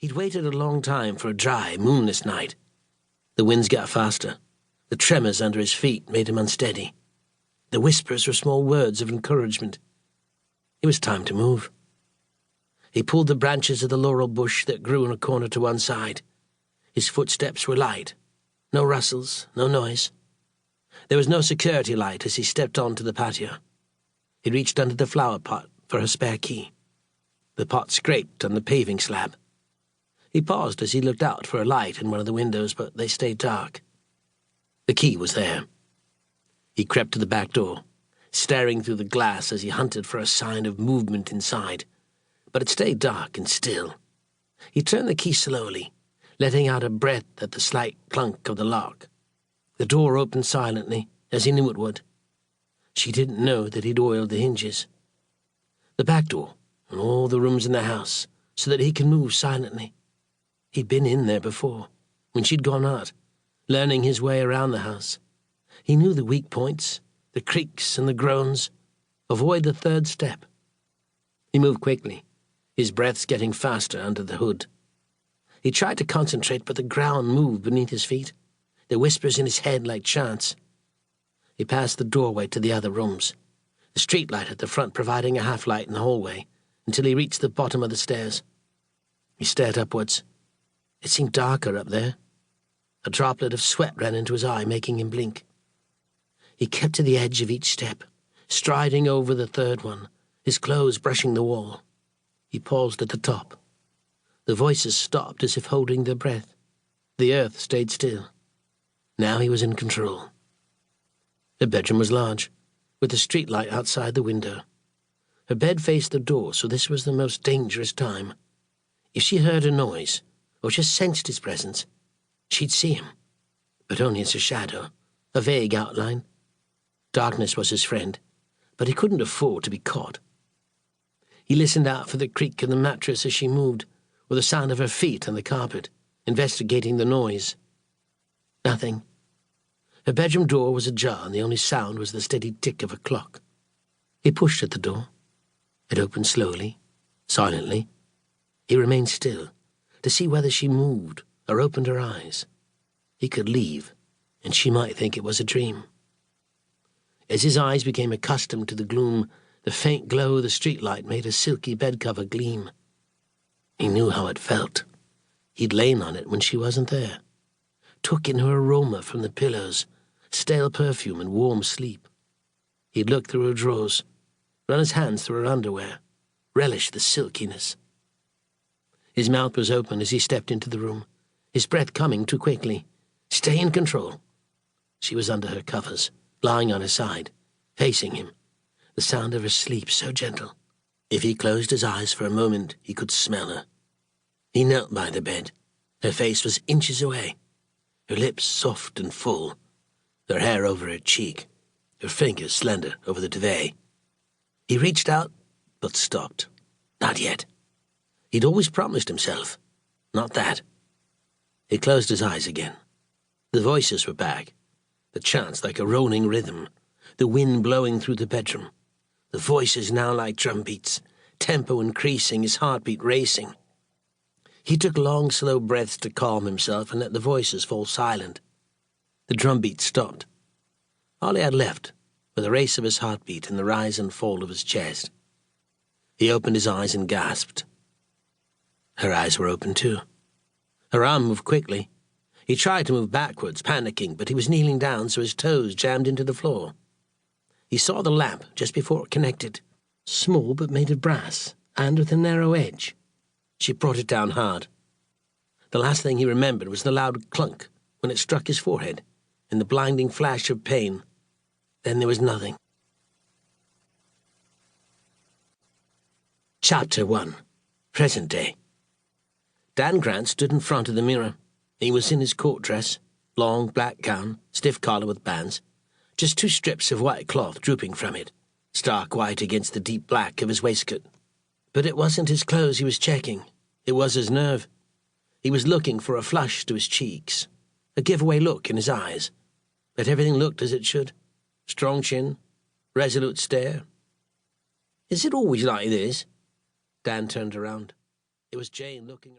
He'd waited a long time for a dry, moonless night. The winds got faster. The tremors under his feet made him unsteady. The whispers were small words of encouragement. It was time to move. He pulled the branches of the laurel bush that grew in a corner to one side. His footsteps were light. No rustles, no noise. There was no security light as he stepped onto the patio. He reached under the flower pot for a spare key. The pot scraped on the paving slab. He paused as he looked out for a light in one of the windows, but they stayed dark. The key was there. He crept to the back door, staring through the glass as he hunted for a sign of movement inside, but it stayed dark and still. He turned the key slowly, letting out a breath at the slight clunk of the lock. The door opened silently, as he knew it would. She didn't know that he'd oiled the hinges. The back door, and all the rooms in the house, so that he could move silently. He'd been in there before, when she'd gone out, learning his way around the house. He knew the weak points, the creaks and the groans. Avoid the third step. He moved quickly, his breaths getting faster under the hood. He tried to concentrate, but the ground moved beneath his feet, the whispers in his head like chants. He passed the doorway to the other rooms, the streetlight at the front providing a half-light in the hallway, until he reached the bottom of the stairs. He stared upwards. It seemed darker up there. A droplet of sweat ran into his eye, making him blink. He kept to the edge of each step, striding over the third one, his clothes brushing the wall. He paused at the top. The voices stopped as if holding their breath. The earth stayed still. Now he was in control. Her bedroom was large, with the streetlight outside the window. Her bed faced the door, so this was the most dangerous time. If she heard a noise, or just sensed his presence, she'd see him, but only as a shadow, a vague outline. Darkness was his friend, but he couldn't afford to be caught. He listened out for the creak of the mattress as she moved, or the sound of her feet on the carpet, investigating the noise. Nothing. Her bedroom door was ajar, and the only sound was the steady tick of a clock. He pushed at the door. It opened slowly, silently. He remained still, to see whether she moved or opened her eyes. He could leave, and she might think it was a dream. As his eyes became accustomed to the gloom, the faint glow of the streetlight made a silky bedcover gleam. He knew how it felt. He'd lain on it when she wasn't there, took in her aroma from the pillows, stale perfume and warm sleep. He'd looked through her drawers, run his hands through her underwear, relished the silkiness. His mouth was open as he stepped into the room, his breath coming too quickly. Stay in control. She was under her covers, lying on her side, facing him, the sound of her sleep so gentle. If he closed his eyes for a moment, he could smell her. He knelt by the bed. Her face was inches away, her lips soft and full, her hair over her cheek, her fingers slender over the duvet. He reached out, but stopped. Not yet. He'd always promised himself. Not that. He closed his eyes again. The voices were back, the chants like a rolling rhythm, the wind blowing through the bedroom. The voices now like drumbeats, tempo increasing, his heartbeat racing. He took long, slow breaths to calm himself and let the voices fall silent. The drumbeat stopped. All he had left were the race of his heartbeat and the rise and fall of his chest. He opened his eyes and gasped. Her eyes were open too. Her arm moved quickly. He tried to move backwards, panicking, but he was kneeling down so his toes jammed into the floor. He saw the lamp just before it connected, small but made of brass, and with a narrow edge. She brought it down hard. The last thing he remembered was the loud clunk when it struck his forehead, in the blinding flash of pain. Then there was nothing. Chapter 1. Present Day. Dan Grant stood in front of the mirror. He was in his court dress, long black gown, stiff collar with bands, just 2 strips of white cloth drooping from it, stark white against the deep black of his waistcoat. But it wasn't his clothes he was checking. It was his nerve. He was looking for a flush to his cheeks, a giveaway look in his eyes. But everything looked as it should. Strong chin, resolute stare. Is it always like this? Dan turned around. It was Jayne looking.